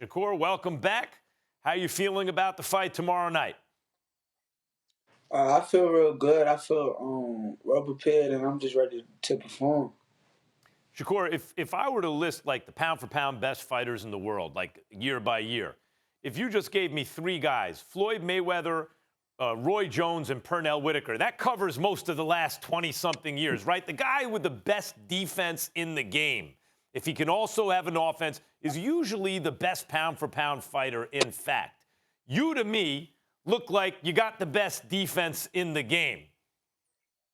Shakur, welcome back. How you feeling about the fight tomorrow night? I feel real good. I feel well prepared, and I'm just ready to perform. Shakur, if I were to list like the pound for pound best fighters in the world, like year by year, if you just gave me three guys, Floyd Mayweather, Roy Jones, and Pernell Whitaker, that covers most of the last 20 something years, right? The guy with the best defense in the game, if he can also have an offense, is usually the best pound for pound fighter, in fact. You, to me, look like you got the best defense in the game.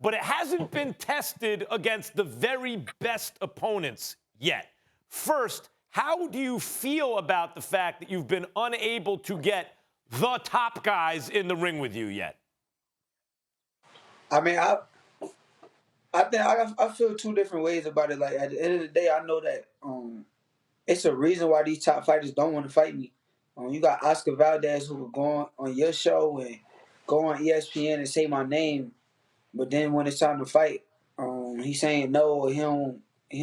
But it hasn't been tested against the very best opponents yet. First, how do you feel about the fact that you've been unable to get the top guys in the ring with you yet? I mean, I think I feel two different ways about it. Like at the end of the day, I know that it's a reason why these top fighters don't want to fight me. You got Oscar Valdez who will go on your show and go on ESPN and say my name, but then when it's time to fight, he's saying no, or he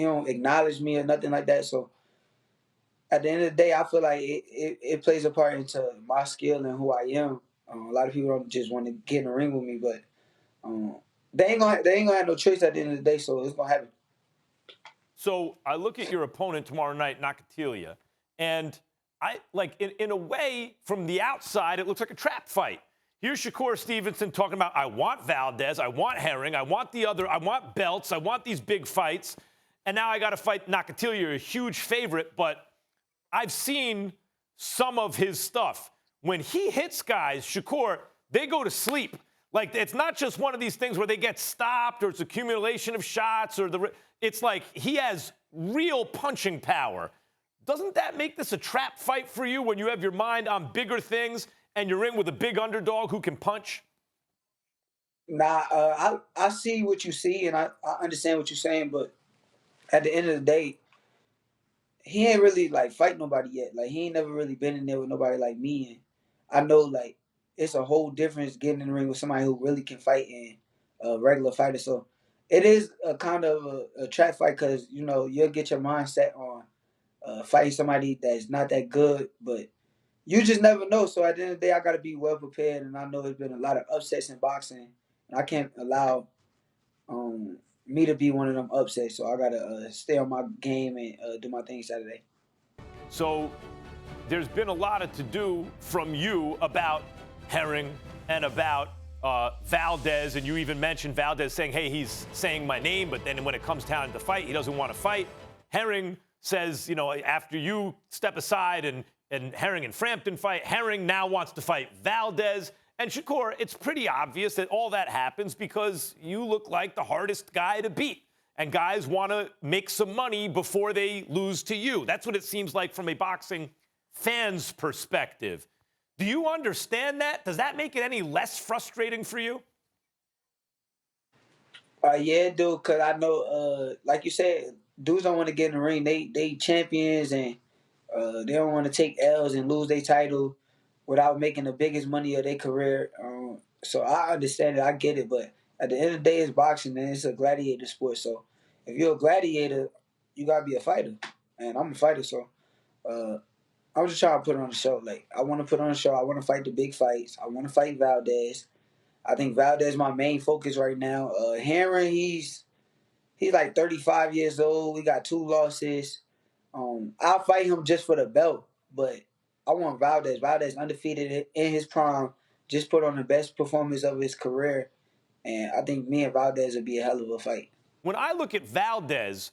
don't acknowledge me or nothing like that. So at the end of the day, I feel like it plays a part into my skill and who I am. A lot of people don't just want to get in the ring with me, but um, they ain't gonna have no choice at the end of the day. So it's gonna happen. So I look at your opponent tomorrow night, Nakathila, and I like in a way, from the outside, it looks like a trap fight. Here's Shakur Stevenson talking about, I want Valdez, I want Herring, I want I want belts, I want these big fights, and now I got to fight Nakathila. You're a huge favorite, but I've seen some of his stuff. When he hits guys, Shakur, they go to sleep. Like, it's not just one of these things where they get stopped or it's accumulation of shots it's like he has real punching power. Doesn't that make this a trap fight for you when you have your mind on bigger things and you're in with a big underdog who can punch? Nah, I see what you see and I understand what you're saying, but at the end of the day, he ain't really like fight nobody yet. Like he ain't never really been in there with nobody like me. And I know like it's a whole difference getting in the ring with somebody who really can fight and a regular fighter. So it is a kind of a trap fight because you'll get your mindset on fighting somebody that's not that good, but you just never know. So at the end of the day, I got to be well prepared, and I know there's been a lot of upsets in boxing, and I can't allow me to be one of them upsets. So I gotta stay on my game and do my thing Saturday. So there's been a lot of to do from you about Herring and about Valdez, and you even mentioned Valdez saying, hey, he's saying my name, but then when it comes time to fight, he doesn't want to fight. Herring says, after you step aside and Herring and Frampton fight, Herring now wants to fight Valdez. And Shakur, it's pretty obvious that all that happens because you look like the hardest guy to beat. And guys want to make some money before they lose to you. That's what it seems like from a boxing fan's perspective. Do you understand that? Does that make it any less frustrating for you? Yeah, dude. Cause I know, like you said, dudes don't want to get in the ring. They champions and they don't want to take L's and lose their title without making the biggest money of their career. So I understand it. I get it. But at the end of the day, it's boxing and it's a gladiator sport. So if you're a gladiator, you gotta be a fighter, and I'm a fighter. So uh, I'm just trying to put on a show. Like I want to put on a show. I want to fight the big fights. I want to fight Valdez. I think Valdez is my main focus right now. Herring, he's like 35 years old. We got two losses. I'll fight him just for the belt, but I want Valdez. Valdez undefeated in his prime, just put on the best performance of his career, and I think me and Valdez would be a hell of a fight. When I look at Valdez,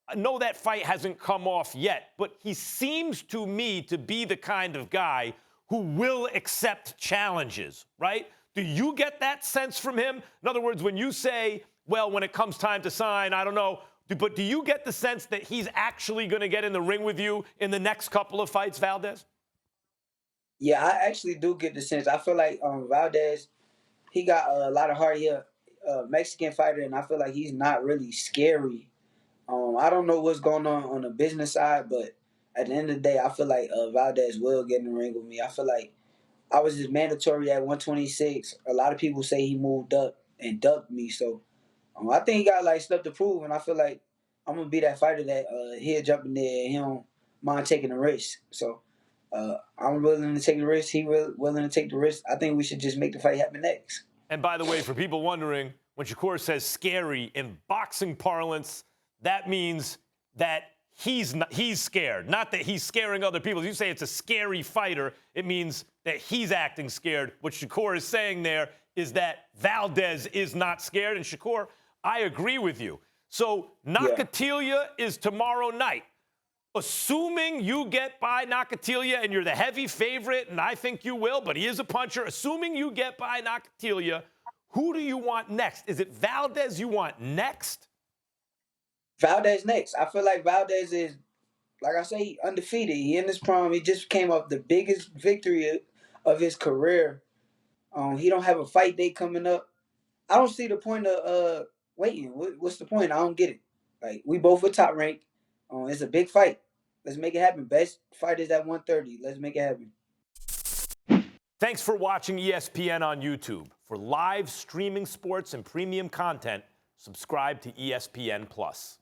I know that fight hasn't come off yet, but he seems to me to be the kind of guy who will accept challenges, right? Do you get that sense from him? In other words, when you say, well, when it comes time to sign, I don't know, but do you get the sense that he's actually going to get in the ring with you in the next couple of fights, Valdez? Yeah, I actually do get the sense. I feel like Valdez, he got a lot of heart. He a Mexican fighter, and I feel like he's not really scary. I don't know what's going on the business side, but at the end of the day, I feel like Valdez will get in the ring with me. I feel like I was just mandatory at 126. A lot of people say he moved up and ducked me, so I think he got like stuff to prove, and I feel like I'm gonna be that fighter that he'll jump in there and he don't mind taking a risk. So I'm willing to take the risk. He willing to take the risk. I think we should just make the fight happen next. And by the way, for people wondering, when Shakur says scary in boxing parlance, that means that he's scared, not that he's scaring other people. If you say it's a scary fighter, it means that he's acting scared. What Shakur is saying there is that Valdez is not scared. And Shakur, I agree with you. So Nakathila is tomorrow night. Assuming you get by Nakathila and you're the heavy favorite, and I think you will, but he is a puncher. Assuming you get by Nakathila, who do you want next? Is it Valdez you want next? Valdez next. I feel like Valdez is, like I say, undefeated. He in his prime. He just came off the biggest victory of his career. He don't have a fight day coming up. I don't see the point of waiting. What's the point? I don't get it. Like, we both were top ranked. It's a big fight. Let's make it happen. Best fight is at 130. Let's make it happen. Thanks for watching ESPN on YouTube. For live streaming sports and premium content, subscribe to ESPN Plus.